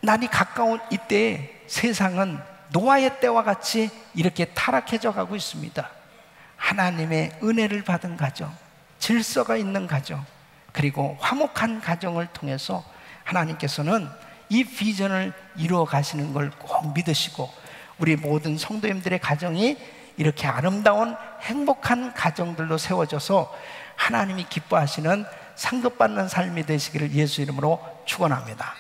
날이 가까운 이때에 세상은 노아의 때와 같이 이렇게 타락해져 가고 있습니다. 하나님의 은혜를 받은 가정, 질서가 있는 가정, 그리고 화목한 가정을 통해서 하나님께서는 이 비전을 이루어 가시는 걸 꼭 믿으시고, 우리 모든 성도님들의 가정이 이렇게 아름다운 행복한 가정들로 세워져서 하나님이 기뻐하시는 상급받는 삶이 되시기를 예수 이름으로 축원합니다.